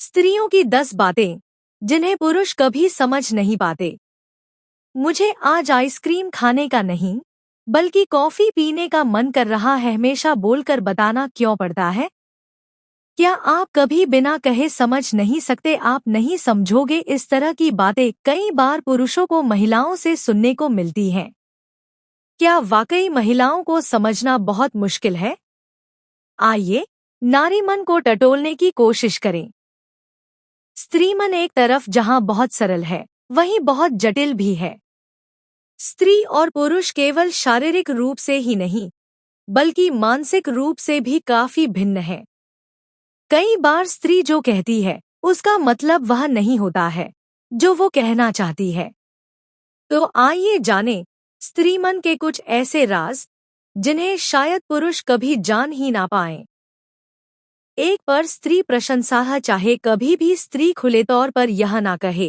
स्त्रियों की 10 बातें जिन्हें पुरुष कभी समझ नहीं पाते। मुझे आज आइसक्रीम खाने का नहीं, बल्कि कॉफी पीने का मन कर रहा है, हमेशा बोलकर बताना क्यों पड़ता है? क्या आप कभी बिना कहे समझ नहीं सकते? आप नहीं समझोगे। इस तरह की बातें कई बार पुरुषों को महिलाओं से सुनने को मिलती हैं। क्या वाकई महिलाओं को समझना बहुत मुश्किल है? आइए, नारी मन को टटोलने की कोशिश करें। स्त्री मन एक तरफ जहां बहुत सरल है, वहीं बहुत जटिल भी है। स्त्री और पुरुष केवल शारीरिक रूप से ही नहीं, बल्कि मानसिक रूप से भी काफी भिन्न है। कई बार स्त्री जो कहती है, उसका मतलब वह नहीं होता है जो वो कहना चाहती है। तो आइए जानें स्त्री मन के कुछ ऐसे राज जिन्हें शायद पुरुष कभी जान ही ना पाएं। एक पर स्त्री प्रशंसा है। चाहे कभी भी स्त्री खुले तौर पर यह ना कहे,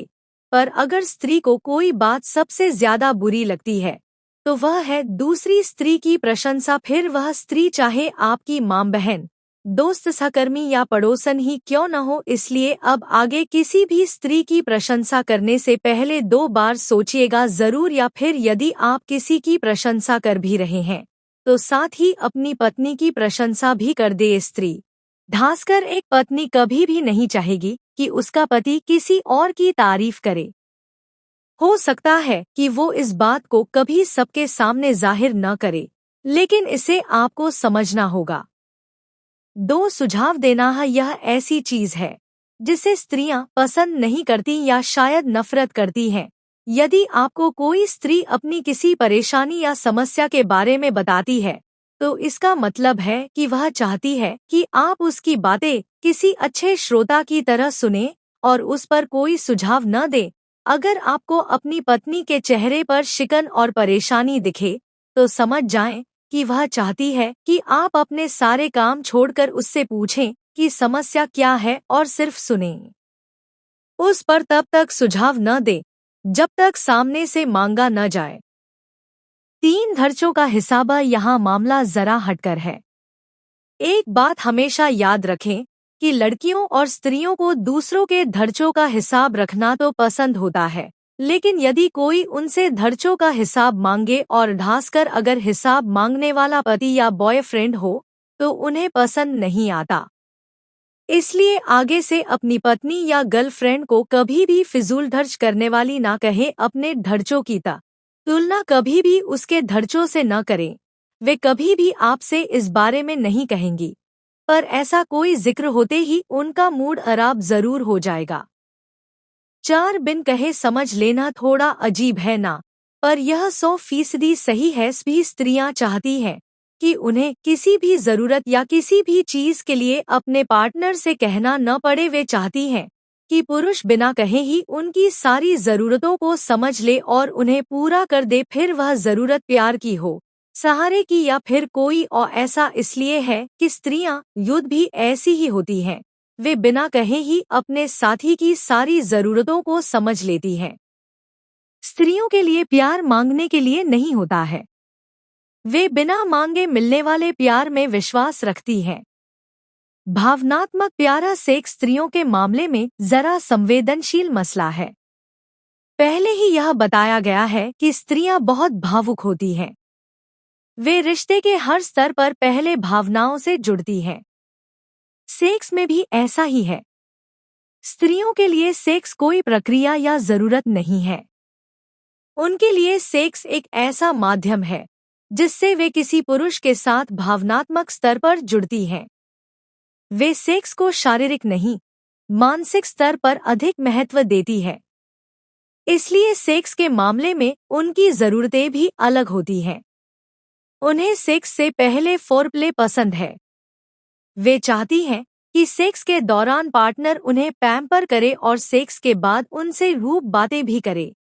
पर अगर स्त्री को कोई बात सबसे ज्यादा बुरी लगती है, तो वह है दूसरी स्त्री की प्रशंसा। फिर वह स्त्री चाहे आपकी माँ, बहन, दोस्त, सहकर्मी या पड़ोसन ही क्यों न हो। इसलिए अब आगे किसी भी स्त्री की प्रशंसा करने से पहले 2 बार सोचिएगा जरूर, या फिर यदि आप किसी की प्रशंसा कर भी रहे हैं, तो साथ ही अपनी पत्नी की प्रशंसा भी कर दे। स्त्री ढांसकर एक पत्नी कभी भी नहीं चाहेगी कि उसका पति किसी और की तारीफ करे। हो सकता है कि वो इस बात को कभी सबके सामने जाहिर न करे, लेकिन इसे आपको समझना होगा। 2 सुझाव देना है। यह ऐसी चीज है जिसे स्त्रियां पसंद नहीं करती या शायद नफरत करती हैं। यदि आपको कोई स्त्री अपनी किसी परेशानी या समस्या के बारे में बताती है, तो इसका मतलब है कि वह चाहती है कि आप उसकी बातें किसी अच्छे श्रोता की तरह सुने और उस पर कोई सुझाव न दें। अगर आपको अपनी पत्नी के चेहरे पर शिकन और परेशानी दिखे, तो समझ जाएं कि वह चाहती है कि आप अपने सारे काम छोड़कर उससे पूछें कि समस्या क्या है और सिर्फ सुनें। उस पर तब तक सुझाव न दें जब तक सामने से मांगा न जाए। 3 खर्चों का हिसाब। यहाँ मामला जरा हटकर है। एक बात हमेशा याद रखें कि लड़कियों और स्त्रियों को दूसरों के खर्चों का हिसाब रखना तो पसंद होता है, लेकिन यदि कोई उनसे खर्चों का हिसाब मांगे और ढांसकर अगर हिसाब मांगने वाला पति या बॉयफ्रेंड हो, तो उन्हें पसंद नहीं आता। इसलिए आगे से अपनी पत्नी या गर्लफ्रेंड को कभी भी फिजूल खर्च करने वाली ना कहें। अपने खर्चों की तुलना कभी भी उसके खर्चों से न करें। वे कभी भी आपसे इस बारे में नहीं कहेंगी, पर ऐसा कोई जिक्र होते ही उनका मूड खराब जरूर हो जाएगा। 4 बिन कहे समझ लेना थोड़ा अजीब है ना, पर यह 100% सही है। भी स्त्रियां चाहती हैं कि उन्हें किसी भी जरूरत या किसी भी चीज के लिए अपने पार्टनर से कहना न पड़े। वे चाहती हैं कि पुरुष बिना कहे ही उनकी सारी जरूरतों को समझ ले और उन्हें पूरा कर दे। फिर वह जरूरत प्यार की हो, सहारे की या फिर कोई और। ऐसा इसलिए है कि स्त्रियां युद्ध भी ऐसी ही होती हैं। वे बिना कहे ही अपने साथी की सारी जरूरतों को समझ लेती हैं। स्त्रियों के लिए प्यार मांगने के लिए नहीं होता है। वे बिना मांगे मिलने वाले प्यार में विश्वास रखती हैं। भावनात्मक प्यारा सेक्स स्त्रियों के मामले में जरा संवेदनशील मसला है। पहले ही यह बताया गया है कि स्त्रियां बहुत भावुक होती हैं। वे रिश्ते के हर स्तर पर पहले भावनाओं से जुड़ती हैं। सेक्स में भी ऐसा ही है। स्त्रियों के लिए सेक्स कोई प्रक्रिया या जरूरत नहीं है। उनके लिए सेक्स एक ऐसा माध्यम है जिससे वे किसी पुरुष के साथ भावनात्मक स्तर पर जुड़ती हैं। वे सेक्स को शारीरिक नहीं, मानसिक स्तर पर अधिक महत्व देती है। इसलिए सेक्स के मामले में उनकी जरूरतें भी अलग होती हैं। उन्हें सेक्स से पहले फोरप्ले पसंद है। वे चाहती हैं कि सेक्स के दौरान पार्टनर उन्हें पैम्पर करे और सेक्स के बाद उनसे रूप बातें भी करे।